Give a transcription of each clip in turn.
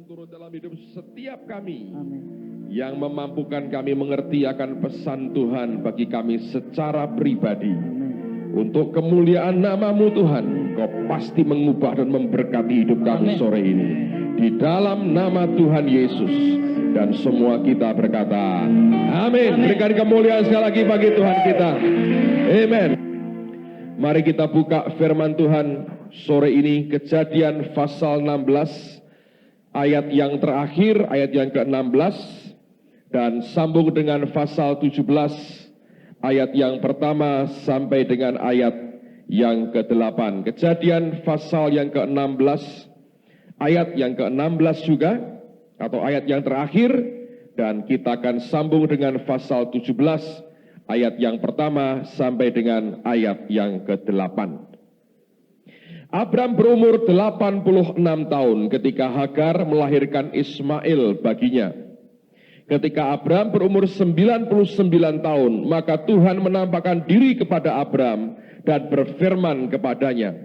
turut dalam hidup setiap kami. Amin. Yang memampukan kami mengerti akan pesan Tuhan bagi kami secara pribadi. Amin. Untuk kemuliaan nama-Mu Tuhan, Kau pasti mengubah dan memberkati hidup kami Amin. sore ini. Di dalam nama Tuhan Yesus. Dan semua kita berkata, amin. Berikan kemuliaan sekali lagi bagi Tuhan kita. Amin. Mari kita buka firman Tuhan sore ini, Kejadian pasal 16. Ayat yang terakhir, ayat yang ke-16, dan sambung dengan pasal 17, ayat yang pertama sampai dengan ayat yang ke-8. Kejadian pasal yang ke-16, ayat yang ke-16 juga, atau ayat yang terakhir, dan kita akan sambung dengan pasal 17, ayat yang pertama sampai dengan ayat yang ke-8. Abram berumur 86 tahun ketika Hagar melahirkan Ismail baginya. Ketika Abram berumur 99 tahun, maka Tuhan menampakkan diri kepada Abram dan berfirman kepadanya,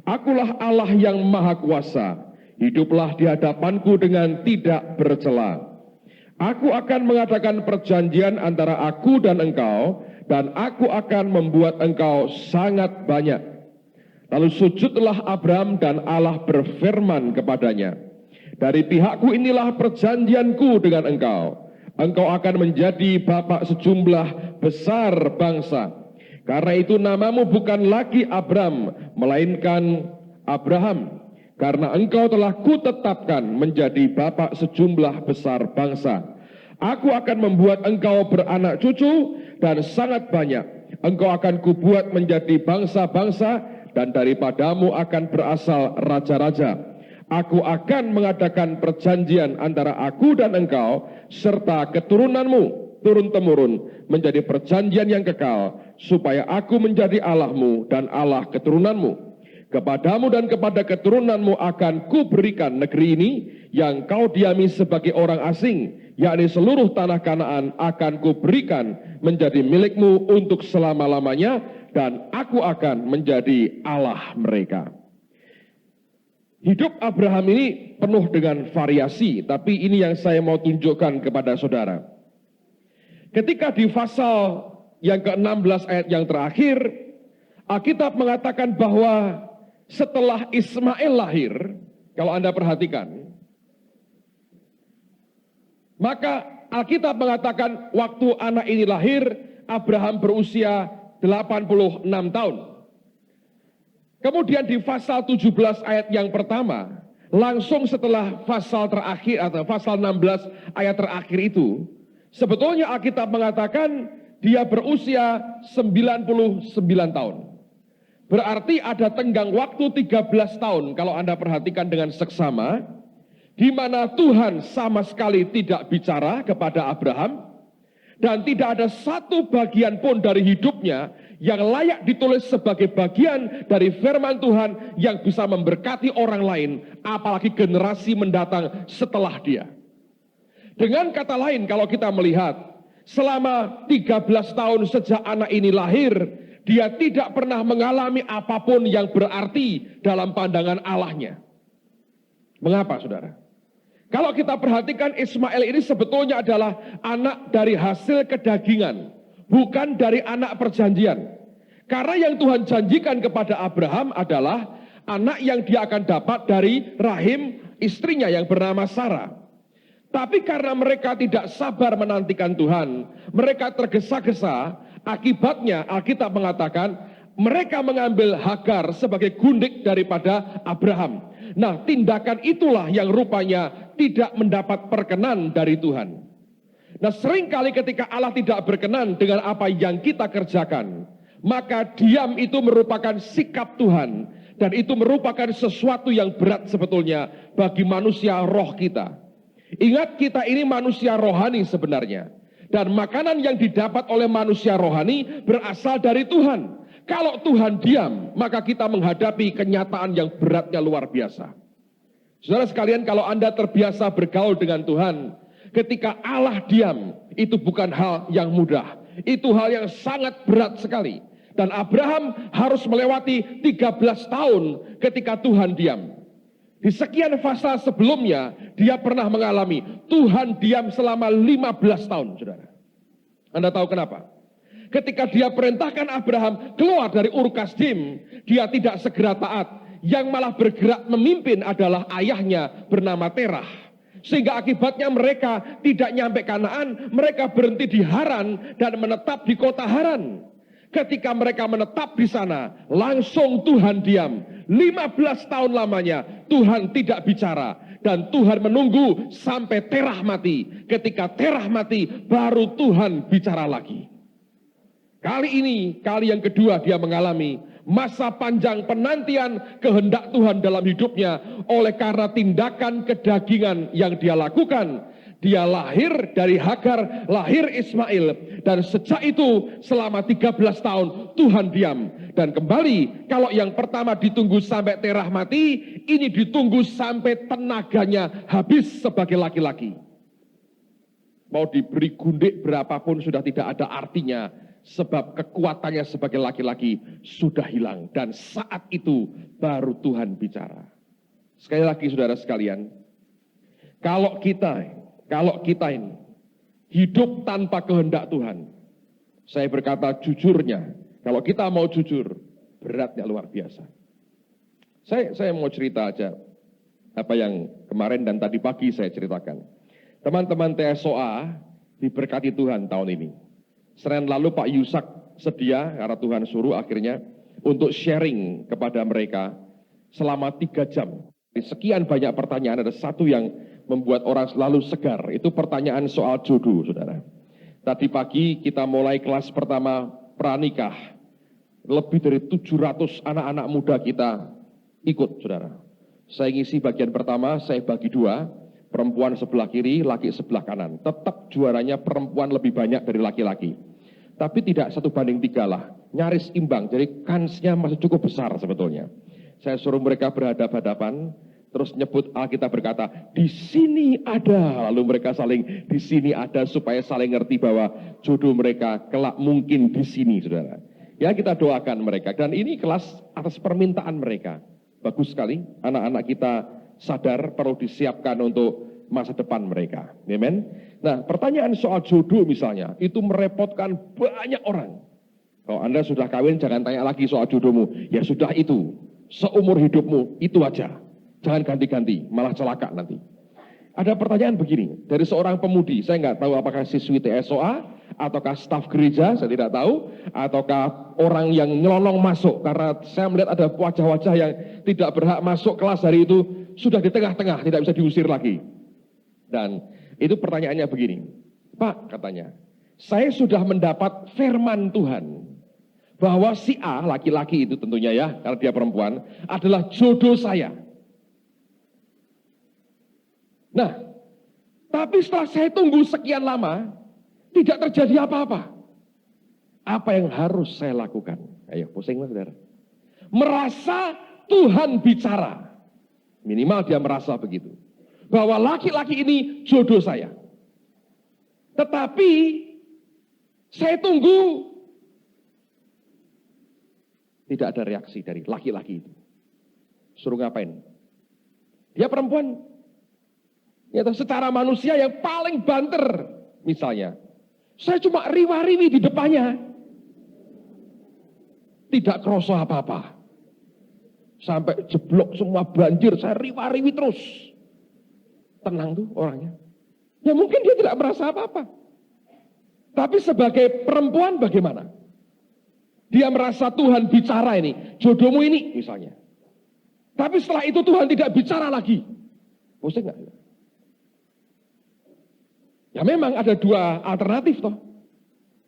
Akulah Allah yang Maha Kuasa, hiduplah di hadapanku dengan tidak bercela. Aku akan mengadakan perjanjian antara aku dan engkau, dan aku akan membuat engkau sangat banyak. Lalu sujudlah Abram dan Allah berfirman kepadanya, dari pihakku inilah perjanjianku dengan engkau. Engkau akan menjadi bapak sejumlah besar bangsa. Karena itu namamu bukan lagi Abram, melainkan Abraham. Karena engkau telah kutetapkan menjadi bapak sejumlah besar bangsa. Aku akan membuat engkau beranak cucu dan sangat banyak. Engkau akan kubuat menjadi bangsa-bangsa, dan daripadamu akan berasal raja-raja. Aku akan mengadakan perjanjian antara aku dan engkau, serta keturunanmu, turun-temurun, menjadi perjanjian yang kekal, supaya aku menjadi Allahmu dan Allah keturunanmu. Kepadamu dan kepada keturunanmu akan kuberikan negeri ini, yang kau diami sebagai orang asing, yakni seluruh tanah Kanaan akan kuberikan menjadi milikmu untuk selama-lamanya, dan aku akan menjadi Allah mereka. Hidup Abraham ini penuh dengan variasi, tapi ini yang saya mau tunjukkan kepada saudara. Ketika di pasal yang ke-16 ayat yang terakhir, Alkitab mengatakan bahwa setelah Ismail lahir, kalau Anda perhatikan, maka Alkitab mengatakan waktu anak ini lahir, Abraham berusia 86 tahun. Kemudian di pasal 17 ayat yang pertama, langsung setelah pasal terakhir atau pasal 16 ayat terakhir itu, sebetulnya Alkitab mengatakan dia berusia 99 tahun. Berarti ada tenggang waktu 13 tahun kalau Anda perhatikan dengan seksama, di mana Tuhan sama sekali tidak bicara kepada Abraham, dan tidak ada satu bagian pun dari hidupnya yang layak ditulis sebagai bagian dari firman Tuhan yang bisa memberkati orang lain, apalagi generasi mendatang setelah dia. Dengan kata lain, kalau kita melihat, selama 13 tahun sejak anak ini lahir, dia tidak pernah mengalami apapun yang berarti dalam pandangan Allahnya. Mengapa, saudara? Kalau kita perhatikan, Ismail ini sebetulnya adalah anak dari hasil kedagingan, bukan dari anak perjanjian. Karena yang Tuhan janjikan kepada Abraham adalah anak yang dia akan dapat dari rahim istrinya yang bernama Sarah. Tapi karena mereka tidak sabar menantikan Tuhan, mereka tergesa-gesa, akibatnya Alkitab mengatakan mereka mengambil Hagar sebagai gundik daripada Abraham. Nah, tindakan itulah yang rupanya tidak mendapat perkenan dari Tuhan. Nah, seringkali ketika Allah tidak berkenan dengan apa yang kita kerjakan, maka diam itu merupakan sikap Tuhan, dan itu merupakan sesuatu yang berat sebetulnya bagi manusia roh kita. Ingat, kita ini manusia rohani sebenarnya, dan makanan yang didapat oleh manusia rohani berasal dari Tuhan. Kalau Tuhan diam, maka kita menghadapi kenyataan yang beratnya luar biasa. Saudara sekalian, kalau Anda terbiasa bergaul dengan Tuhan, ketika Allah diam, itu bukan hal yang mudah. Itu hal yang sangat berat sekali. Dan Abraham harus melewati 13 tahun ketika Tuhan diam. Di sekian fase sebelumnya, dia pernah mengalami Tuhan diam selama 15 tahun, saudara. Anda tahu kenapa? Ketika dia perintahkan Abraham keluar dari Ur Kasdim, dia tidak segera taat. Yang malah bergerak memimpin adalah ayahnya bernama Terah. Sehingga akibatnya mereka tidak nyampe Kanaan, mereka berhenti di Haran dan menetap di kota Haran. Ketika mereka menetap di sana, langsung Tuhan diam. 15 tahun lamanya Tuhan tidak bicara. Dan Tuhan menunggu sampai Terah mati. Ketika Terah mati, baru Tuhan bicara lagi. Kali ini, kali yang kedua dia mengalami masa panjang penantian kehendak Tuhan dalam hidupnya oleh karena tindakan kedagingan yang dia lakukan. Dia lahir dari Hagar, lahir Ismail. Dan sejak itu selama 13 tahun Tuhan diam. Dan kembali, kalau yang pertama ditunggu sampai Terah mati, ini ditunggu sampai tenaganya habis sebagai laki-laki. Mau diberi gundik berapapun sudah tidak ada artinya. Sebab kekuatannya sebagai laki-laki sudah hilang. Dan saat itu baru Tuhan bicara. Sekali lagi saudara sekalian, kalau kita ini hidup tanpa kehendak Tuhan, saya berkata jujurnya, kalau kita mau jujur, beratnya luar biasa. Saya mau cerita aja apa yang kemarin dan tadi pagi saya ceritakan. Teman-teman TSOA diberkati Tuhan tahun ini. Senin lalu Pak Yusak sedia, karena Tuhan suruh akhirnya, untuk sharing kepada mereka selama 3 jam. Di sekian banyak pertanyaan, ada satu yang membuat orang selalu segar. Itu pertanyaan soal jodoh, saudara. Tadi pagi kita mulai kelas pertama pranikah. Lebih dari 700 anak-anak muda kita ikut, saudara. Saya ngisi bagian pertama, saya bagi 2. Perempuan sebelah kiri, laki sebelah kanan. Tetap juaranya perempuan lebih banyak dari laki-laki. Tapi tidak 1:3 lah. Nyaris imbang, jadi kansnya masih cukup besar sebetulnya. Saya suruh mereka berhadapan-hadapan, terus nyebut Alkitab berkata, di sini ada. Lalu mereka saling, di sini ada, supaya saling ngerti bahwa jodoh mereka kelak mungkin di sini, saudara. Ya, kita doakan mereka. Dan ini kelas atas permintaan mereka. Bagus sekali, anak-anak kita sadar perlu disiapkan untuk masa depan mereka. Amen. Nah, pertanyaan soal jodoh misalnya, itu merepotkan banyak orang. Kalau Anda sudah kawin, jangan tanya lagi soal jodohmu. Ya sudah itu, seumur hidupmu, itu aja. Jangan ganti-ganti, malah celaka nanti. Ada pertanyaan begini, dari seorang pemudi, saya nggak tahu apakah siswi TSOA, ataukah staf gereja, saya tidak tahu, ataukah orang yang nyelonong masuk, karena saya melihat ada wajah-wajah yang tidak berhak masuk kelas hari itu, sudah di tengah-tengah, tidak bisa diusir lagi. Dan itu pertanyaannya begini, Pak katanya, saya sudah mendapat firman Tuhan, bahwa si A, laki-laki itu tentunya ya, kalau dia perempuan, adalah jodoh saya. Nah, tapi setelah saya tunggu sekian lama, tidak terjadi apa-apa. Apa yang harus saya lakukan? Ayo, pusing mas saudara. Merasa Tuhan bicara. Minimal dia merasa begitu. Bahwa laki-laki ini jodoh saya. Tetapi, saya tunggu. Tidak ada reaksi dari laki-laki itu. Suruh ngapain? Dia perempuan. Ya, secara manusia yang paling banter. Misalnya. Saya cuma riwa-riwi di depannya. Tidak kerasa apa-apa. Sampai jeblok semua banjir, saya riwa-riwi terus. Tenang tuh orangnya. Ya mungkin dia tidak merasa apa-apa. Tapi sebagai perempuan bagaimana? Dia merasa Tuhan bicara ini, jodohmu ini misalnya. Tapi setelah itu Tuhan tidak bicara lagi. Pusing nggak? Ya memang ada 2 alternatif toh.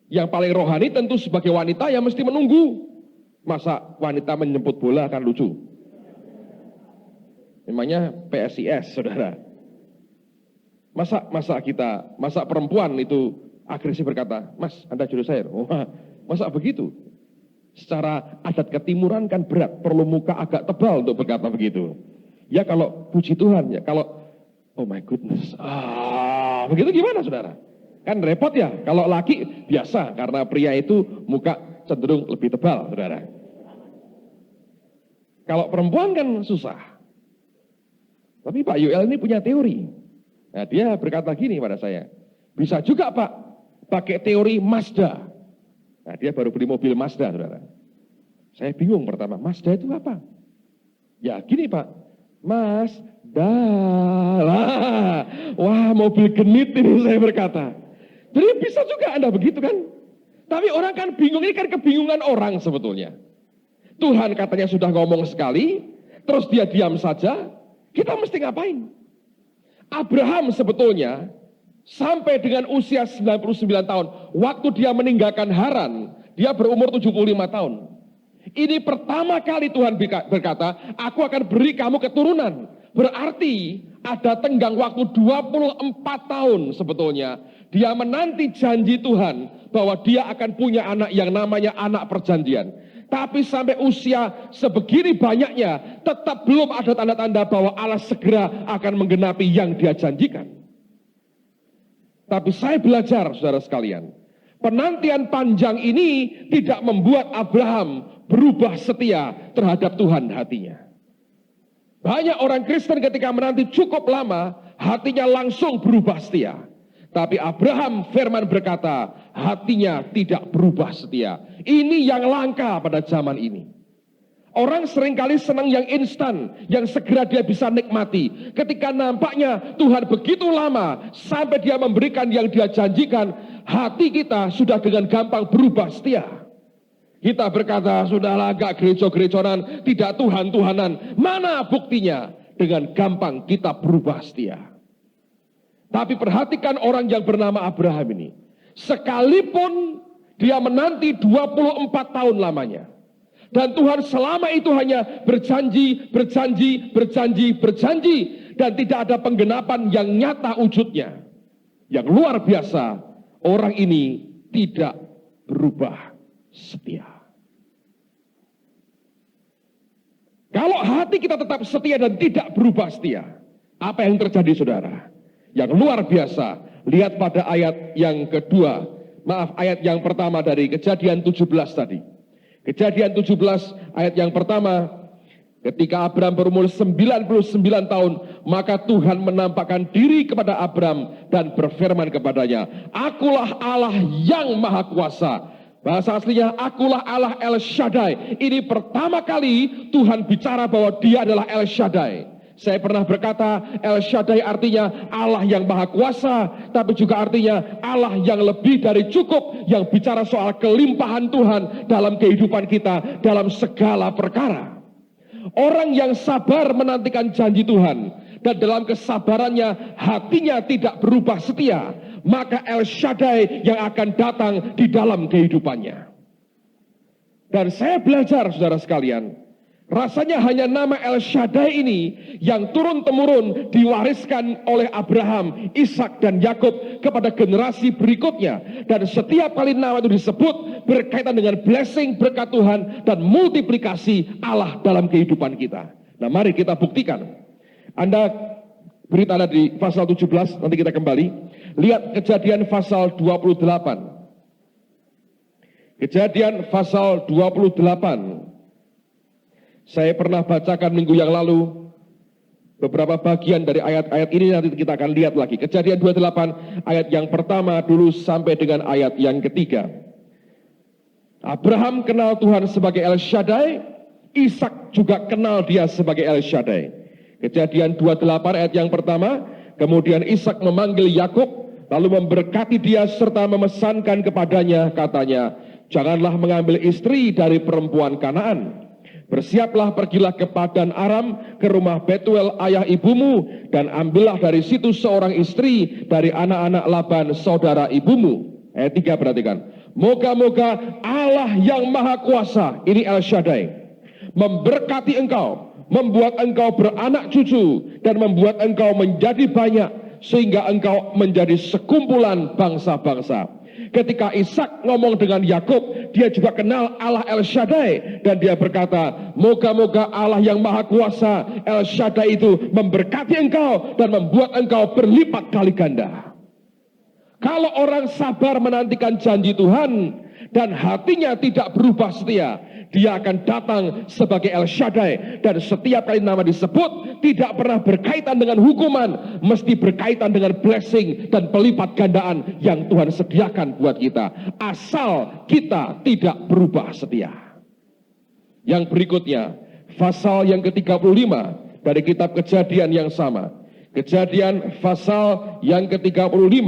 Yang paling rohani tentu sebagai wanita yang mesti menunggu. Masa wanita menjemput bola kan lucu. Memangnya PSIS, saudara. Masa perempuan itu agresif berkata, Mas, Anda jodoh saya. Oh, masa begitu? Secara adat ketimuran kan berat, perlu muka agak tebal untuk berkata begitu. Ya kalau puji Tuhan, ya kalau oh my goodness. Begitu gimana saudara? Kan repot ya, kalau laki biasa karena pria itu muka cenderung lebih tebal, saudara. Kalau perempuan kan susah. Tapi Pak Yoel ini punya teori. Nah, dia berkata gini pada saya, bisa juga Pak, pakai teori Mazda. Nah, dia baru beli mobil Mazda, saudara. Saya bingung pertama, Mazda itu apa? Ya gini Pak, Mazda. Wah, mobil genit ini, saya berkata. Jadi bisa juga Anda begitu kan? Tapi orang kan bingung, ini kan kebingungan orang sebetulnya. Tuhan katanya sudah ngomong sekali, terus dia diam saja, kita mesti ngapain? Abraham sebetulnya sampai dengan usia 99 tahun, waktu dia meninggalkan Haran, dia berumur 75 tahun. Ini pertama kali Tuhan berkata, aku akan beri kamu keturunan. Berarti ada tenggang waktu 24 tahun sebetulnya. Dia menanti janji Tuhan bahwa dia akan punya anak yang namanya anak perjanjian. Tapi sampai usia sebegini banyaknya, tetap belum ada tanda-tanda bahwa Allah segera akan menggenapi yang dia janjikan. Tapi saya belajar, saudara sekalian, penantian panjang ini tidak membuat Abraham berubah setia terhadap Tuhan hatinya. Banyak orang Kristen ketika menanti cukup lama, hatinya langsung berubah setia. Tapi Abraham firman berkata, hatinya tidak berubah setia. Ini yang langka pada zaman ini. Orang seringkali senang yang instan, yang segera dia bisa nikmati. Ketika nampaknya Tuhan begitu lama, sampai dia memberikan yang dia janjikan, hati kita sudah dengan gampang berubah setia. Kita berkata, sudahlah agak gereja-gerejonan, tidak Tuhan-Tuhanan. Mana buktinya? Dengan gampang kita berubah setia. Tapi perhatikan orang yang bernama Abraham ini. Sekalipun dia menanti 24 tahun lamanya. Dan Tuhan selama itu hanya berjanji. Dan tidak ada penggenapan yang nyata wujudnya. Yang luar biasa, orang ini tidak berubah setia. Kalau hati kita tetap setia dan tidak berubah setia, apa yang terjadi saudara? Yang luar biasa, lihat pada ayat yang kedua, ayat yang pertama dari Kejadian 17 tadi. Kejadian 17 ayat yang pertama, ketika Abraham berumur 99 tahun, maka Tuhan menampakkan diri kepada Abraham dan berfirman kepadanya, akulah Allah yang maha kuasa. Bahasa aslinya, akulah Allah El Shaddai. Ini pertama kali Tuhan bicara bahwa dia adalah El Shaddai. Saya pernah berkata, El Shaddai artinya Allah yang maha kuasa, tapi juga artinya Allah yang lebih dari cukup, yang bicara soal kelimpahan Tuhan dalam kehidupan kita, dalam segala perkara. Orang yang sabar menantikan janji Tuhan, dan dalam kesabarannya hatinya tidak berubah setia, maka El Shaddai yang akan datang di dalam kehidupannya. Dan saya belajar, saudara sekalian, rasanya hanya nama El Shaddai ini yang turun-temurun diwariskan oleh Abraham, Ishak dan Yakub kepada generasi berikutnya. Dan setiap kali nama itu disebut berkaitan dengan blessing, berkat Tuhan dan multiplikasi Allah dalam kehidupan kita. Nah, mari kita buktikan. Anda beri tanda di pasal 17, nanti kita kembali. Lihat Kejadian pasal 28. Kejadian pasal 28. Saya pernah bacakan minggu yang lalu beberapa bagian dari ayat-ayat ini, nanti kita akan lihat lagi. Kejadian 28 ayat yang pertama dulu sampai dengan ayat yang ketiga. Abraham kenal Tuhan sebagai El Shaddai, Ishak juga kenal dia sebagai El Shaddai. Kejadian 28 ayat yang pertama, kemudian Ishak memanggil Yakub, lalu memberkati dia serta memesankan kepadanya, katanya, janganlah mengambil istri dari perempuan Kanaan. Bersiaplah, pergilah ke Padan Aram, ke rumah Betuel ayah ibumu, dan ambillah dari situ seorang istri dari anak-anak Laban saudara ibumu. Ayat 3 perhatikan. Moga-moga Allah yang maha kuasa, ini El Shaddai, memberkati engkau, membuat engkau beranak cucu, dan membuat engkau menjadi banyak, sehingga engkau menjadi sekumpulan bangsa-bangsa. Ketika Ishak ngomong dengan Yakub, dia juga kenal Allah El Shaddai, dan dia berkata, moga-moga Allah yang maha kuasa, El Shaddai itu memberkati engkau dan membuat engkau berlipat kali ganda. Kalau orang sabar menantikan janji Tuhan dan hatinya tidak berubah setia, Dia akan datang sebagai El Shaddai. Dan setiap kali nama disebut, tidak pernah berkaitan dengan hukuman, mesti berkaitan dengan blessing dan pelipat gandaan yang Tuhan sediakan buat kita. Asal kita tidak berubah setia. Yang berikutnya, pasal yang ke-35 dari kitab Kejadian yang sama. Kejadian pasal yang ke-35.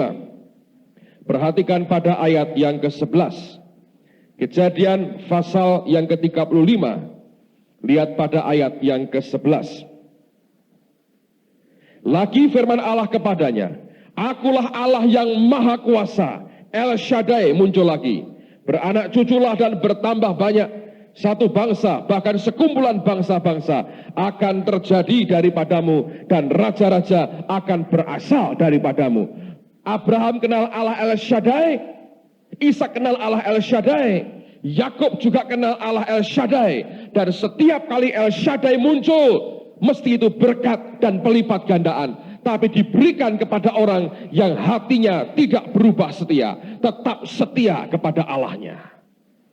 Perhatikan pada ayat yang ke-11. Kejadian pasal yang ke-35. Lihat pada ayat yang ke-11. Lagi firman Allah kepadanya, Akulah Allah yang maha kuasa, El Shaddai muncul lagi. Beranak cuculah dan bertambah banyak. Satu bangsa, bahkan sekumpulan bangsa-bangsa akan terjadi daripadamu, dan raja-raja akan berasal daripadamu. Abraham kenal Allah El Shaddai, Ishak kenal Allah El Shaddai, Yakub juga kenal Allah El Shaddai. Dan setiap kali El Shaddai muncul, mesti itu berkat dan pelipat gandaan. Tapi diberikan kepada orang yang hatinya tidak berubah setia, tetap setia kepada Allahnya.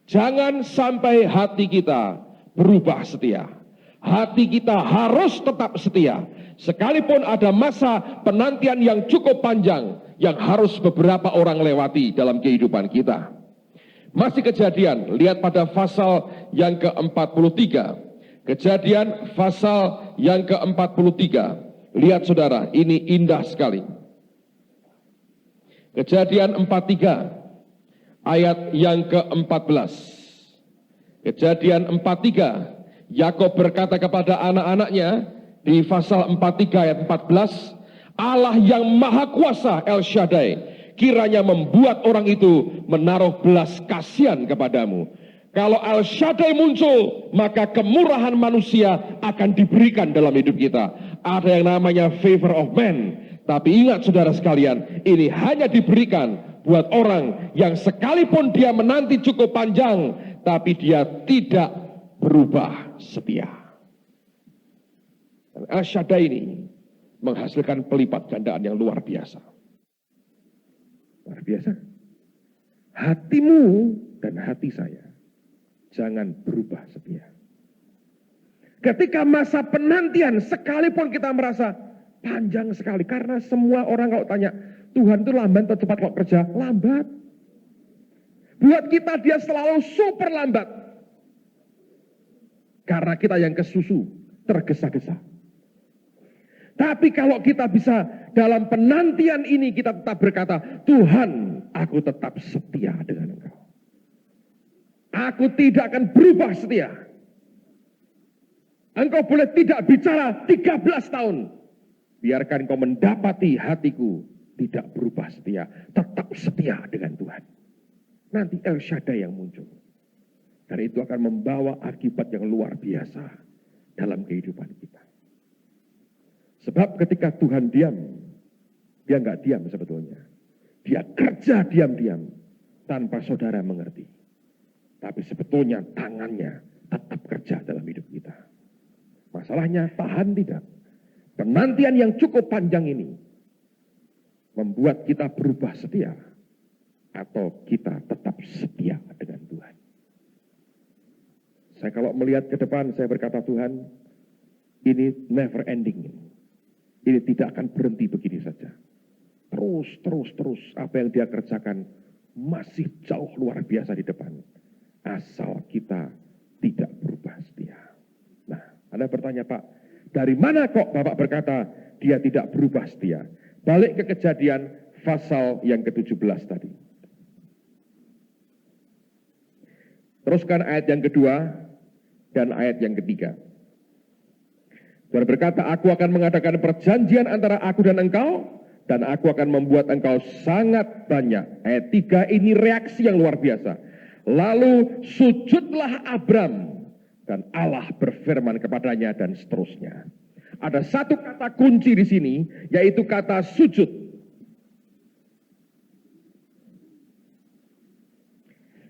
Jangan sampai hati kita berubah setia. Hati kita harus tetap setia. Sekalipun ada masa penantian yang cukup panjang, yang harus beberapa orang lewati dalam kehidupan kita. Masih Kejadian, lihat pada pasal yang ke-43. Kejadian pasal yang ke-43. Lihat saudara, ini indah sekali. Kejadian 43. Ayat yang ke-14. Kejadian 43. Yakub berkata kepada anak-anaknya di pasal 43 ayat 14, Allah yang maha kuasa El Shaddai kiranya membuat orang itu menaruh belas kasihan kepadamu. Kalau El Shaddai muncul, maka kemurahan manusia akan diberikan dalam hidup kita. Ada yang namanya favor of man. Tapi ingat saudara sekalian, ini hanya diberikan buat orang yang sekalipun dia menanti cukup panjang, tapi dia tidak berubah setia. El Shaddai ini menghasilkan pelipat gandaan yang luar biasa. Luar biasa. Hatimu dan hati saya jangan berubah setia. Ketika masa penantian, sekalipun kita merasa panjang sekali, karena semua orang kalau tanya, Tuhan itu lambat atau cepat kok kerja? Lambat. Buat kita dia selalu super lambat. Karena kita yang kesusu, tergesa-gesa. Tapi kalau kita bisa dalam penantian ini kita tetap berkata, Tuhan, aku tetap setia dengan Engkau. Aku tidak akan berubah setia. Engkau boleh tidak bicara 13 tahun. Biarkan kau mendapati hatiku tidak berubah setia. Tetap setia dengan Tuhan. Nanti El Shaddai yang muncul. Dan itu akan membawa akibat yang luar biasa dalam kehidupan kita. Sebab ketika Tuhan diam, dia nggak diam sebetulnya. Dia kerja diam-diam tanpa saudara mengerti. Tapi sebetulnya tangannya tetap kerja dalam hidup kita. Masalahnya tahan tidak. Penantian yang cukup panjang ini membuat kita berubah setia atau kita tetap setia dengan Tuhan. Saya kalau melihat ke depan, saya berkata, Tuhan, ini never ending. Ini tidak akan berhenti begini saja. Terus apa yang dia kerjakan masih jauh luar biasa di depan. Asal kita tidak berubah setia. Nah, Anda bertanya, Pak, dari mana kok Bapak berkata dia tidak berubah setia? Balik ke Kejadian pasal yang ke-17 tadi. Teruskan ayat yang kedua dan ayat yang ketiga. Tuhan berkata, aku akan mengadakan perjanjian antara aku dan engkau, dan aku akan membuat engkau sangat banyak. Ayat 3 ini reaksi yang luar biasa. Lalu sujudlah Abram, dan Allah berfirman kepadanya, dan seterusnya. Ada satu kata kunci di sini, yaitu kata sujud.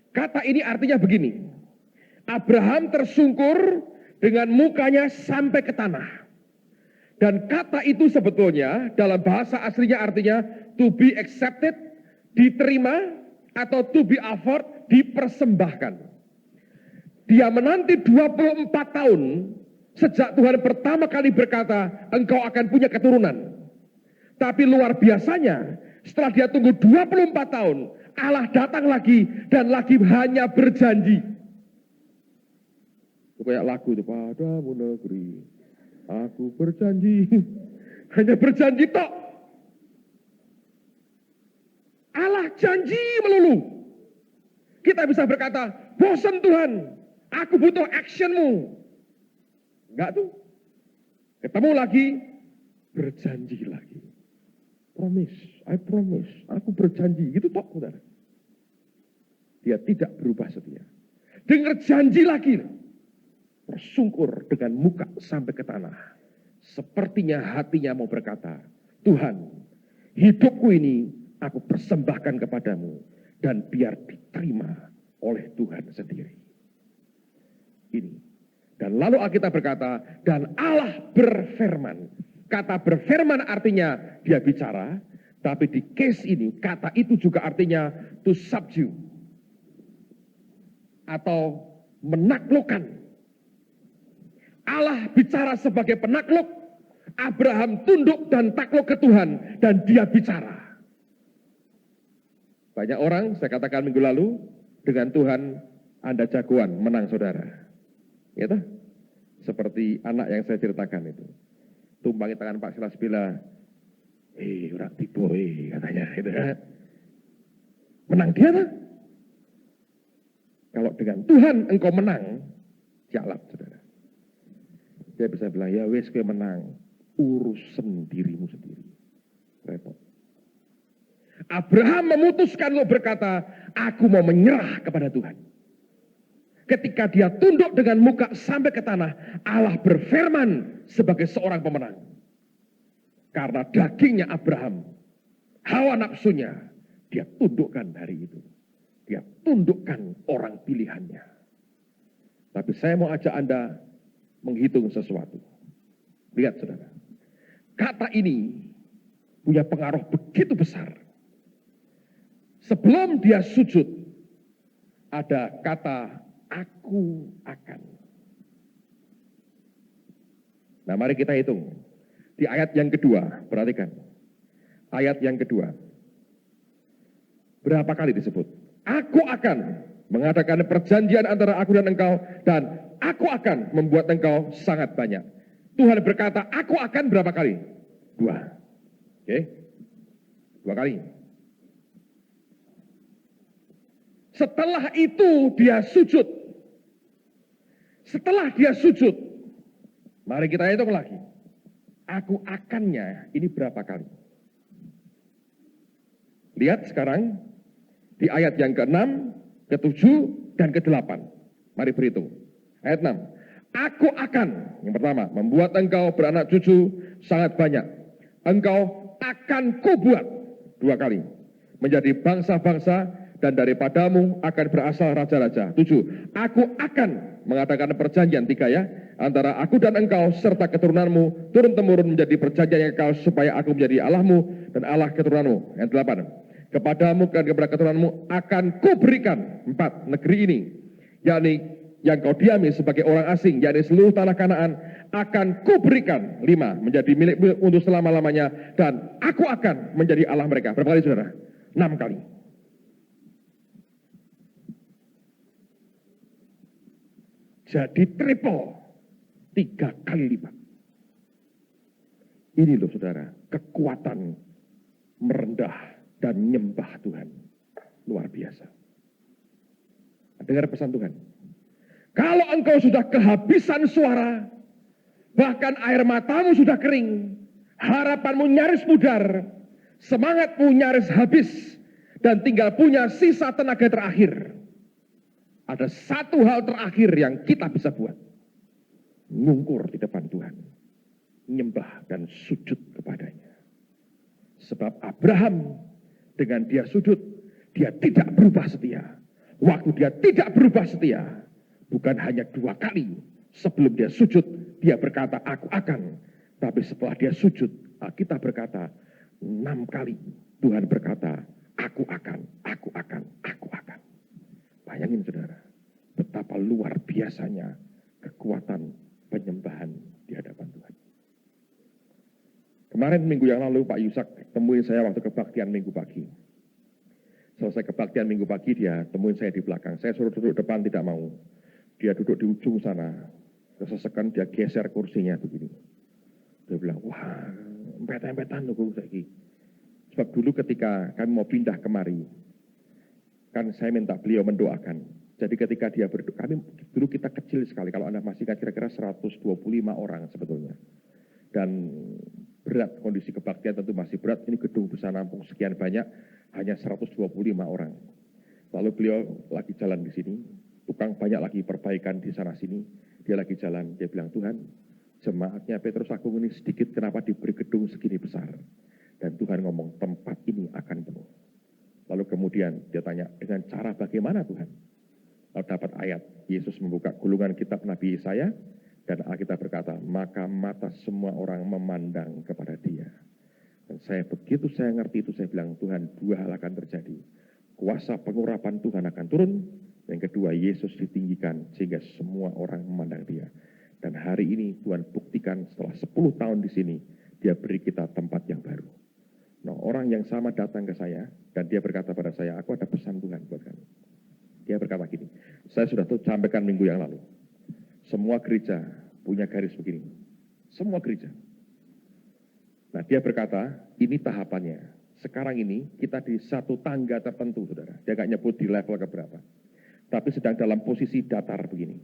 Kata ini artinya begini. Abraham tersungkur dengan mukanya sampai ke tanah. Dan kata itu sebetulnya dalam bahasa aslinya artinya to be accepted, diterima, atau to be offered, dipersembahkan. Dia menanti 24 tahun sejak Tuhan pertama kali berkata, engkau akan punya keturunan. Tapi luar biasanya, setelah dia tunggu 24 tahun, Allah datang lagi dan lagi hanya berjanji. Itu kayak lagu itu, padamu negeri, aku berjanji. Hanya berjanji tok. Allah janji melulu. Kita bisa berkata, bosan Tuhan, aku butuh actionmu. Enggak tuh. Ketemu lagi, berjanji lagi. I promise, aku berjanji. Itu tok, saudara. Dia tidak berubah setia. Dengar janji lagi. Tersungkur dengan muka sampai ke tanah. Sepertinya hatinya mau berkata, Tuhan, hidupku ini aku persembahkan kepadamu. Dan biar diterima oleh Tuhan sendiri. Ini. Dan lalu Alkitab berkata, dan Allah berfirman. Kata berfirman artinya dia bicara. Tapi di case ini, kata itu juga artinya to subdue. Atau menaklukkan. Allah bicara sebagai penakluk, Abraham tunduk dan takluk ke Tuhan, dan dia bicara. Banyak orang, saya katakan minggu lalu, dengan Tuhan Anda jagoan, menang saudara. Gitu? Seperti anak yang saya ceritakan itu. Tumpangi tangan Pak Silas Bela, orang tiba, katanya. Gitu. Menang dia tak? Kalau dengan Tuhan engkau menang, jalan saudara. Dia bisa bilang, ya wes gue menang, urusan dirimu sendiri. Repot. Abraham memutuskan untuk berkata, aku mau menyerah kepada Tuhan. Ketika dia tunduk dengan muka sampai ke tanah, Allah berfirman sebagai seorang pemenang. Karena dagingnya Abraham, hawa nafsunya, dia tundukkan hari itu. Dia tundukkan orang pilihannya. Tapi saya mau ajak Anda menghitung sesuatu. Lihat saudara. Kata ini punya pengaruh begitu besar. Sebelum dia sujud, ada kata aku akan. Nah mari kita hitung. Di ayat yang kedua, perhatikan. Ayat yang kedua. Berapa kali disebut? Aku akan mengadakan perjanjian antara aku dan engkau, dan aku akan membuat engkau sangat banyak. Tuhan berkata, aku akan berapa kali? 2. Oke? 2 kali. Setelah itu dia sujud. Setelah dia sujud, mari kita hitung lagi. Aku akannya ini berapa kali? Lihat sekarang di ayat yang ke-6, ke-7, dan ke-8. Mari berhitung. Ayat 6. Aku akan, yang pertama, membuat engkau beranak cucu sangat banyak. Engkau akan kubuat 2 kali. Menjadi bangsa-bangsa, dan daripadamu akan berasal raja-raja. 7. Aku akan mengadakan perjanjian 3 ya. Antara aku dan engkau serta keturunanmu turun-temurun menjadi perjanjian yang kekal supaya aku menjadi Allahmu dan Allah keturunanmu. Yang 8. Kepadamu dan kepada keturunanmu akan kuberikan 4 negeri ini, yakni yang kau diami sebagai orang asing, yakni seluruh tanah Kanaan akan kuberikan 5 menjadi milikmu untuk selama-lamanya, dan aku akan menjadi Allah mereka. Berapa kali saudara? 6 kali. Jadi triple, 3 kali lipat. Ini loh saudara, kekuatan merendah dan nyembah Tuhan. Luar biasa. Dengar pesan Tuhan. Kalau engkau sudah kehabisan suara, bahkan air matamu sudah kering, harapanmu nyaris pudar, semangatmu nyaris habis, dan tinggal punya sisa tenaga terakhir. Ada satu hal terakhir yang kita bisa buat. Ngungkur di depan Tuhan. Nyembah dan sujud kepadanya. Sebab Abraham dengan dia sujud, dia tidak berubah setia. Waktu dia tidak berubah setia, bukan hanya 2 kali. Sebelum dia sujud, dia berkata, aku akan. Tapi setelah dia sujud, kita berkata, 6 kali. Tuhan berkata, aku akan, aku akan, aku akan. Bayangin saudara, betapa luar biasanya kekuatan penyembahan di hadapan Tuhan. Kemarin minggu yang lalu Pak Yusak temuin saya waktu kebaktian minggu pagi. Selesai kebaktian minggu pagi dia temuin saya di belakang. Saya suruh duduk depan tidak mau. Dia duduk di ujung sana. Kesesekan dia geser kursinya begini. Dia bilang, wah, empet-empetan loh lagi. Sebab dulu ketika kami mau pindah kemari, kan saya minta beliau mendoakan. Jadi ketika dia berdoa, dulu kita kecil sekali. Kalau Anda masih kira-kira 125 orang sebetulnya. Dan berat, kondisi kebaktian tentu masih berat. Ini gedung bisa nampung sekian banyak, hanya 125 orang. Lalu beliau lagi jalan di sini, tukang banyak lagi perbaikan di sana sini. Dia lagi jalan, dia bilang, Tuhan, jemaatnya Petrus Agung ini sedikit kenapa diberi gedung segini besar. Dan Tuhan ngomong, tempat ini akan penuh. Lalu kemudian dia tanya, dengan cara bagaimana Tuhan? Lalu dapat ayat, Yesus membuka gulungan kitab Nabi Yesaya, dan Alkitab berkata, maka mata semua orang memandang kepada dia. Dan begitu saya ngerti itu, saya bilang, Tuhan, dua hal akan terjadi. Kuasa pengurapan Tuhan akan turun, yang kedua, Yesus ditinggikan, sehingga semua orang memandang dia. Dan hari ini Tuhan buktikan setelah 10 tahun di sini, dia beri kita tempat yang baru. Nah, orang yang sama datang ke saya, dan dia berkata pada saya, aku ada pesan Tuhan buat kamu. Dia berkata gini, saya sudah sampaikan minggu yang lalu. Semua gereja punya garis begini. Semua gereja. Nah, dia berkata, ini tahapannya. Sekarang ini kita di satu tangga tertentu, saudara. Dia nggak nyebut di level keberapa. Tapi sedang dalam posisi datar begini.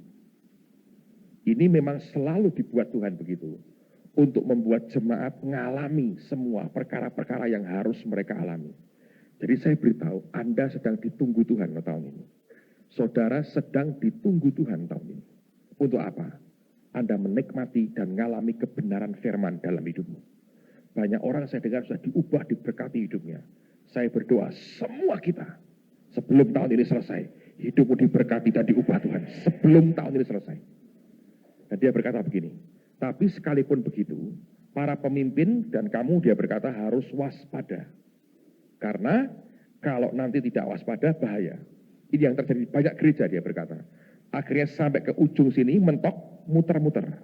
Ini memang selalu dibuat Tuhan begitu. Untuk membuat jemaat mengalami semua perkara-perkara yang harus mereka alami. Jadi saya beritahu, Anda sedang ditunggu Tuhan tahun ini. Saudara sedang ditunggu Tuhan tahun ini. Untuk apa? Anda menikmati dan mengalami kebenaran firman dalam hidupmu. Banyak orang saya dengar sudah diubah, diberkati hidupnya. Saya berdoa, semua kita sebelum tahun ini selesai, hidupmu diberkati dan diubah Tuhan. Sebelum tahun ini selesai. Dan dia berkata begini, tapi sekalipun begitu, para pemimpin dan kamu, dia berkata, harus waspada. Karena kalau nanti tidak waspada, bahaya. Ini yang terjadi banyak gereja, dia berkata. Akhirnya sampai ke ujung sini, mentok, muter-muter.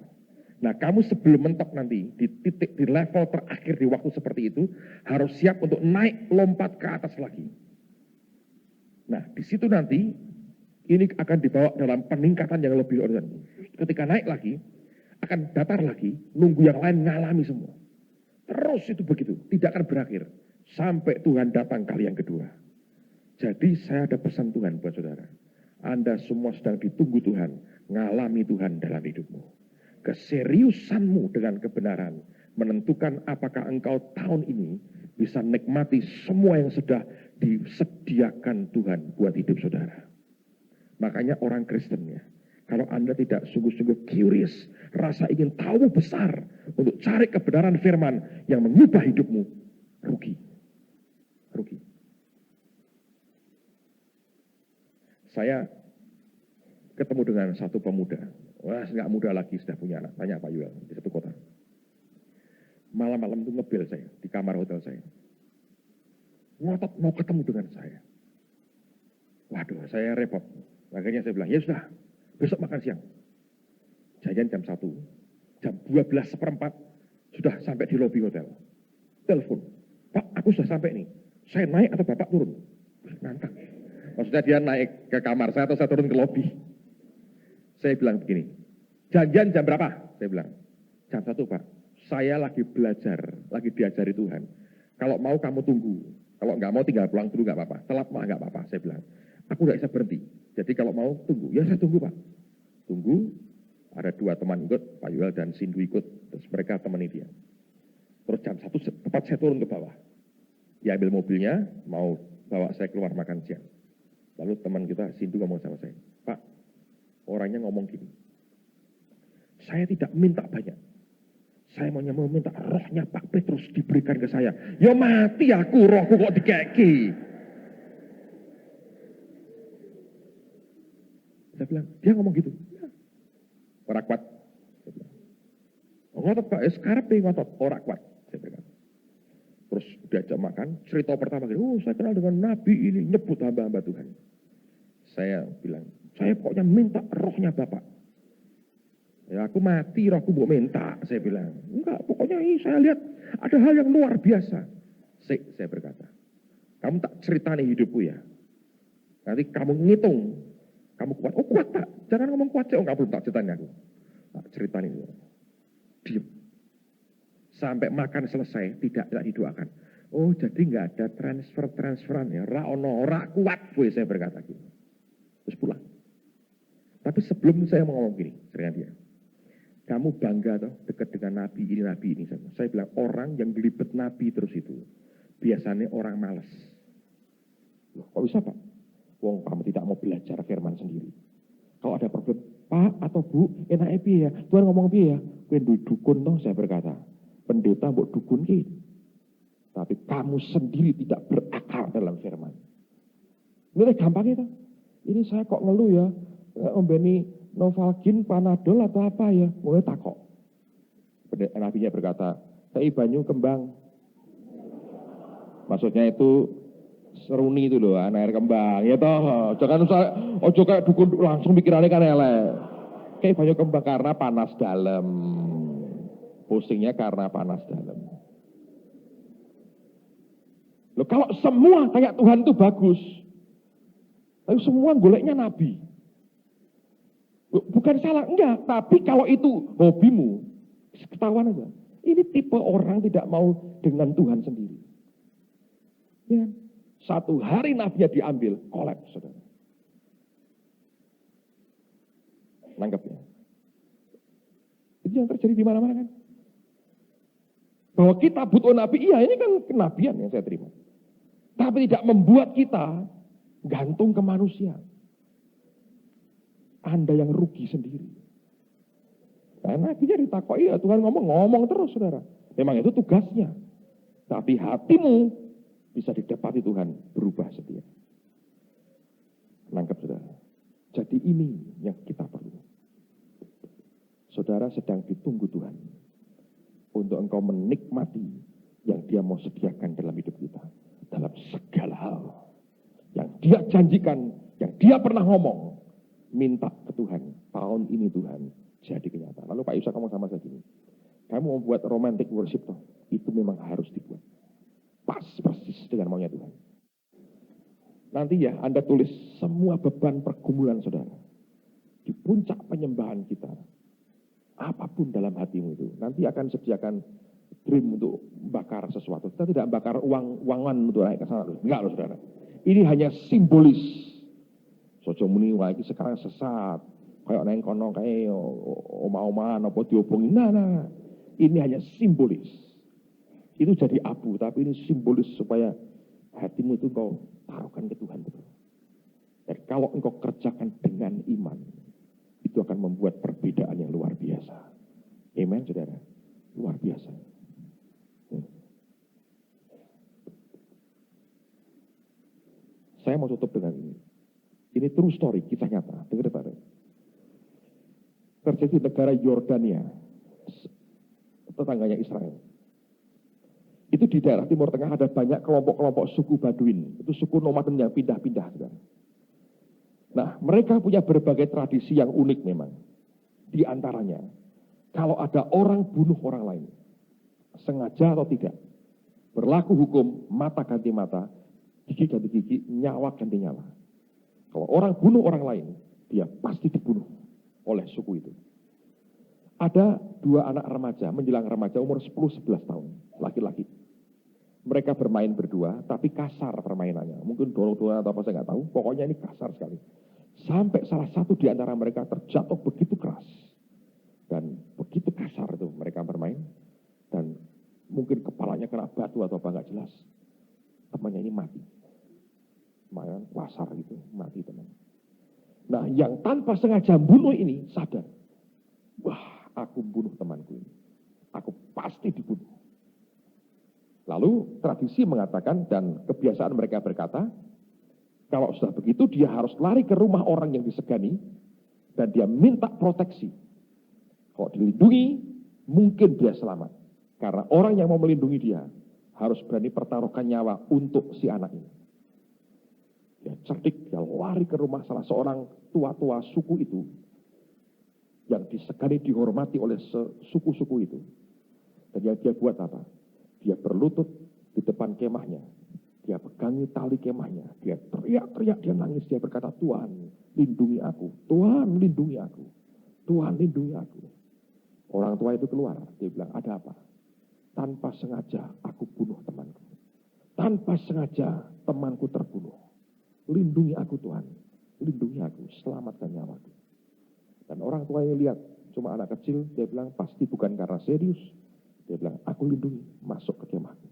Nah, kamu sebelum mentok nanti, di titik, di level terakhir di waktu seperti itu, harus siap untuk naik, lompat ke atas lagi. Nah, di situ nanti, ini akan dibawa dalam peningkatan yang lebih urgent. Ketika naik lagi, akan datar lagi, nunggu yang lain ngalami semua. Terus itu begitu, tidak akan berakhir. Sampai Tuhan datang kali yang kedua. Jadi saya ada pesan Tuhan buat saudara. Anda semua sedang ditunggu Tuhan, ngalami Tuhan dalam hidupmu. Keseriusanmu dengan kebenaran menentukan apakah engkau tahun ini bisa nikmati semua yang sudah disediakan Tuhan buat hidup saudara. Makanya orang Kristen ya, kalau Anda tidak sungguh-sungguh curious, rasa ingin tahu besar untuk cari kebenaran firman yang mengubah hidupmu, rugi. Rugi. Saya ketemu dengan satu pemuda. Wah, nggak muda lagi, sudah punya anak. Tanya Pak Yuel di satu kota. Malam-malam itu ngebel saya di kamar hotel saya. Ngotot mau ketemu dengan saya. Waduh, saya repot. Akhirnya saya bilang, ya sudah, besok makan siang. Janjian jam 1. Jam 12:15 sudah sampai di lobi hotel. Telepon, Pak, aku sudah sampai nih. Saya naik atau Bapak turun? Nantang. Maksudnya dia naik ke kamar saya atau saya turun ke lobi. Saya bilang begini, janjian jam berapa? Saya bilang, jam 1 Pak. Saya lagi belajar, lagi diajari Tuhan. Kalau mau kamu tunggu. Kalau nggak mau tinggal pulang dulu nggak apa-apa. Telat mah nggak apa-apa, saya bilang. Aku nggak bisa berhenti. Jadi kalau mau tunggu, ya saya tunggu Pak. Tunggu, ada 2 teman ikut, Pak Yuel dan Sindu ikut. Terus mereka temani dia. Terus jam 1 tepat saya turun ke bawah. Dia ambil mobilnya, mau bawa saya keluar makan siang. Lalu teman kita, Sindu ngomong sama saya, Pak, orangnya ngomong gini, saya tidak minta banyak. Saya mau minta rohnya Pak Petrus diberikan ke saya. Ya mati aku, rohku kok dikeki. Saya bilang, dia ngomong gitu. Ya. Orang kuat. Ngotot Pak, sekarang ngotot, orang kuat. Saya bilang. Terus diajak makan, cerita pertama, saya kenal dengan Nabi ini, nyebut hamba-hamba Tuhan. Saya bilang, Saya pokoknya minta rohnya Bapak. Ya aku mati, rohku mau minta, saya bilang. Enggak, pokoknya ini saya lihat ada hal yang luar biasa. Saya berkata, kamu tak ceritani hidupku ya. Nanti kamu ngitung, kamu kuat. Oh kuat tak? Jangan ngomong kuat, oh kamu belum tak ceritani aku. Tak ceritani. Diam. Sampai makan selesai, tidak didoakan. Oh jadi nggak ada transferan ya. Ora kuat, gue saya berkata gitu. Terus pulang. Tapi sebelum saya mau ngomong gini, seringan dia. Kamu bangga toh dekat dengan nabi ini. Saya bilang orang yang gelibet nabi terus itu biasanya orang malas. Loh, kok bisa Pak? Wong kamu tidak mau belajar firman sendiri. Kalau ada problem, Pak atau Bu, enak piye ya? Tuhan ngomong piye ya? Kowe dukun toh saya berkata. Pendeta mbok dukun ki. Tapi kamu sendiri tidak berakar dalam firman. Ini gampang itu. Ini saya kok ngeluh ya. Ombeni Novalgin, Panadol atau apa ya? Mulai takok. Nabinya berkata, saya banyu kembang. Maksudnya itu seruni itu loh, air kembang. Ya toh, jangan ojo kayak dukun langsung pikirannya kan elek. Kayak banyu kembang karena panas dalam. Pusingnya karena panas dalam. Loh kalau semua kayak Tuhan itu bagus. Tapi semua goleknya nabi. Bukan salah, enggak. Tapi kalau itu hobimu, ketahuan aja. Ini tipe orang tidak mau dengan Tuhan sendiri. Ya. Satu hari nabinya diambil, kolaps, saudara. Nangkep ya? Itu yang terjadi di mana-mana kan? Bahwa kita butuh nabi, iya ini kan kenabian yang saya terima. Tapi tidak membuat kita gantung ke manusia. Anda yang rugi sendiri. Karena nabinya ditakoi, ya Tuhan ngomong terus saudara. Memang itu tugasnya. Tapi hatimu bisa didapati Tuhan berubah setia. Nangkep saudara. Jadi ini yang kita perlu. Saudara sedang ditunggu Tuhan. Untuk engkau menikmati yang dia mau sediakan dalam hidup kita. Dalam segala hal. Yang dia janjikan, yang dia pernah ngomong. Minta ke Tuhan, tahun ini Tuhan jadi kenyataan. Lalu Pak Yusa kamu sama saya gini, kamu mau buat romantic worship toh, itu memang harus dibuat. Pas persis dengan maunya Tuhan. Nanti ya Anda tulis semua beban pergumulan saudara. Di puncak penyembahan kita, apapun dalam hatimu itu, nanti akan sediakan dream untuk bakar sesuatu. Kita tidak bakar uangan untuk naik ke sana. Enggak loh saudara. Ini hanya simbolis. Sojo muni wah iki sekarang sesat. Kayak neng kono kayak oma-omaan apa diobongin. Nah. Ini hanya simbolis. Itu jadi abu, tapi ini simbolis supaya hatimu itu kau taruhkan ke Tuhan betul. Dan kalau engkau kerjakan dengan iman, itu akan membuat perbedaan yang luar biasa. Amen, saudara. Luar biasa. Saya mau tutup dengan ini. Ini true story, kisah nyata. Dengar Pak. Terjadi di negara Yordania, tetangganya Israel. Itu di daerah Timur Tengah ada banyak kelompok-kelompok suku Baduin. Itu suku nomaden yang pindah-pindah. Nah, mereka punya berbagai tradisi yang unik memang. Di antaranya, kalau ada orang bunuh orang lain, sengaja atau tidak, berlaku hukum mata ganti mata, gigi ganti gigi, nyawa ganti nyawa. Kalau orang bunuh orang lain, dia pasti dibunuh oleh suku itu. Ada dua anak remaja, menjelang remaja umur 10-11 tahun, laki-laki. Mereka bermain berdua, tapi kasar permainannya. Mungkin dorong-dorong atau apa saya nggak tahu, pokoknya ini kasar sekali. Sampai salah satu di antara mereka terjatuh begitu keras. Dan begitu kasar itu mereka bermain. Dan mungkin kepalanya kena batu atau apa nggak jelas. Temannya ini mati. Main kasar gitu, mati teman. Nah, yang tanpa sengaja bunuh ini sadar. Wah, aku bunuh temanku ini. Aku pasti dibunuh. Lalu tradisi mengatakan dan kebiasaan mereka berkata, kalau sudah begitu dia harus lari ke rumah orang yang disegani dan dia minta proteksi. Kalau dilindungi, mungkin dia selamat. Karena orang yang mau melindungi dia harus berani pertaruhkan nyawa untuk si anak ini. Dia cerdik, dia lari ke rumah salah seorang tua-tua suku itu, yang disegani dihormati oleh suku-suku itu. Dan yang dia buat apa? Dia berlutut di depan kemahnya. Dia pegangi tali kemahnya. Dia teriak-teriak, dia nangis. Dia berkata, Tuhan, lindungi aku. Tuhan, lindungi aku. Tuhan, lindungi aku. Orang tua itu keluar. Dia bilang, ada apa? Tanpa sengaja aku bunuh temanku. Tanpa sengaja temanku terbunuh. Lindungi aku Tuhan. Lindungi aku. Selamatkan nyawaku. Dan orang tua yang lihat, cuma anak kecil, dia bilang, pasti bukan karena serius. Dia bilang, aku lindungi, masuk ke kemahku.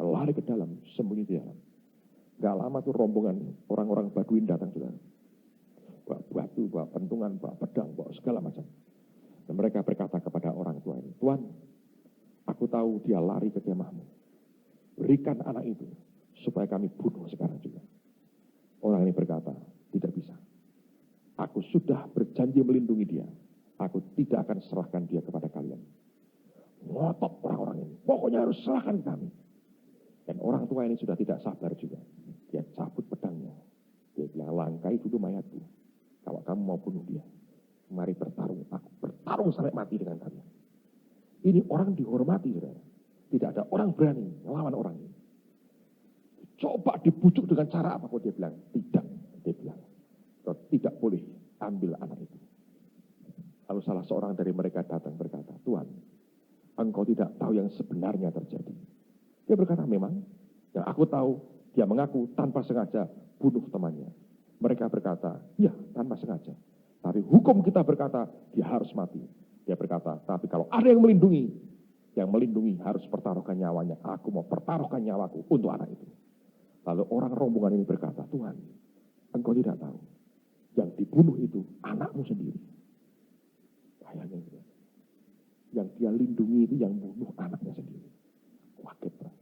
Lari ke dalam, sembunyi di dalam. Gak lama tuh rombongan orang-orang Baduin datang juga. Bawa batu, bawa pentungan, bawa pedang, bawa segala macam. Dan mereka berkata kepada orang tua ini, Tuhan, aku tahu dia lari ke kemahmu. Berikan anak itu, supaya kami bunuh sekarang juga. Orang ini berkata, tidak bisa. Aku sudah berjanji melindungi dia. Aku tidak akan serahkan dia kepada kalian. Ngotot orang-orang ini. Pokoknya harus serahkan kami. Dan orang tua ini sudah tidak sabar juga. Dia cabut pedangnya. Dia bilang, langkai dulu mayatku. Kalau kamu mau bunuh dia, mari bertarung. Aku bertarung sampai mati dengan kalian. Ini orang dihormati, saudara. Tidak ada orang berani melawan orang ini. Coba dibujuk dengan cara apapun, dia bilang, tidak. Dia bilang, kau tidak boleh ambil anak itu. Lalu salah seorang dari mereka datang berkata, Tuhan, engkau tidak tahu yang sebenarnya terjadi. Dia berkata, memang, yang aku tahu, dia mengaku tanpa sengaja bunuh temannya. Mereka berkata, ya tanpa sengaja. Tapi hukum kita berkata, dia harus mati. Dia berkata, tapi kalau ada yang melindungi harus pertaruhkan nyawanya. Aku mau pertaruhkan nyawaku untuk anak itu. Lalu orang rombongan ini berkata, Tuhan, engkau tidak tahu. Yang dibunuh itu anakmu sendiri. Bayangin, yang dia lindungi itu yang bunuh anaknya sendiri. Kaget, Pak.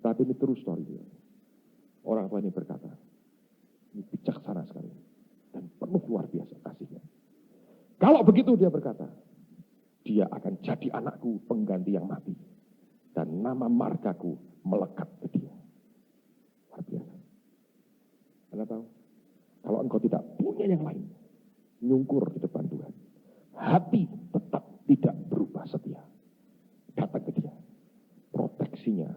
Tapi ini true story. Orang tua ini berkata, ini bijaksana sekali. Dan penuh luar biasa kasihnya. Kalau begitu dia berkata, dia akan jadi anakku pengganti yang mati. Dan nama margaku melekat ke dia. Luar biasa. Anda tahu, kalau engkau tidak punya yang lain, nyungkur di depan Tuhan. Hati tetap tidak berubah setia. Datang ke dia. Proteksinya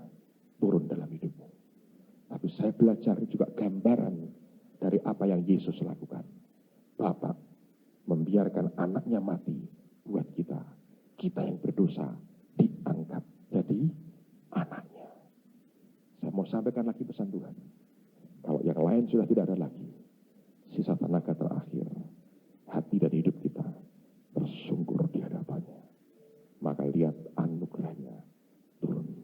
turun dalam hidupmu. Tapi saya belajar juga gambaran dari apa yang Yesus lakukan. Bapak membiarkan anaknya mati buat kita. Kita yang berdosa diangkat jadi anaknya. Saya mau sampaikan lagi pesan Tuhan. Kalau yang lain sudah tidak ada lagi, sisa tenaga terakhir, hati dan hidup kita tersungkur di hadapannya. Maka lihat anugerahnya turun.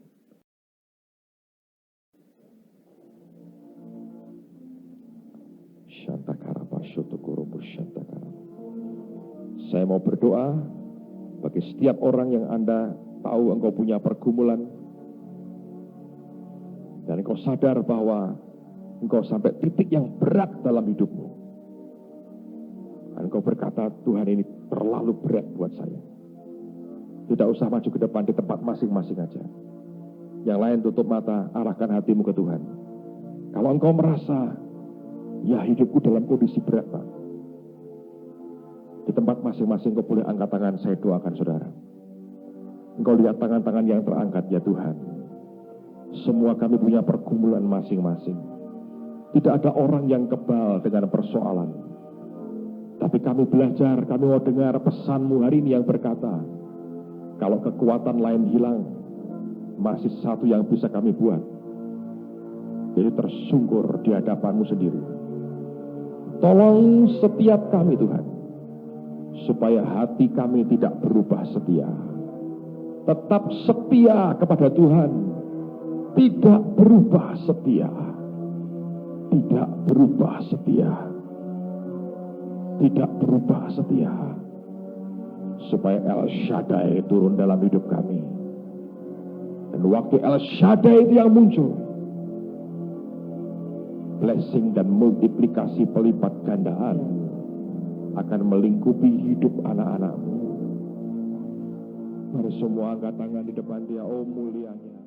Saya mau berdoa bagi setiap orang yang Anda tahu engkau punya pergumulan dan engkau sadar bahwa engkau sampai titik yang berat dalam hidupmu. Dan engkau berkata, Tuhan ini terlalu berat buat saya. Tidak usah maju ke depan, di tempat masing-masing aja. Yang lain tutup mata, arahkan hatimu ke Tuhan. Kalau engkau merasa, ya hidupku dalam kondisi berat, Pak. Di tempat masing-masing kau boleh angkat tangan, saya doakan saudara. Engkau lihat tangan-tangan yang terangkat, ya Tuhan. Semua kami punya pergumulan masing-masing. Tidak ada orang yang kebal dengan persoalan. Tapi kami belajar, kami mau dengar pesan-Mu hari ini yang berkata, kalau kekuatan lain hilang, masih satu yang bisa kami buat. Jadi tersungkur di hadapan-Mu sendiri. Tolong setiap kami Tuhan, supaya hati kami tidak berubah setia. Tetap setia kepada Tuhan. Tidak berubah setia. Tidak berubah setia. Tidak berubah setia. Supaya El Shaddai turun dalam hidup kami. Dan waktu El Shaddai itu yang muncul, blessing dan multiplikasi pelipat gandaan akan melingkupi hidup anak-anakmu. Mari semua angkat tangan di depan Dia, oh mulianya.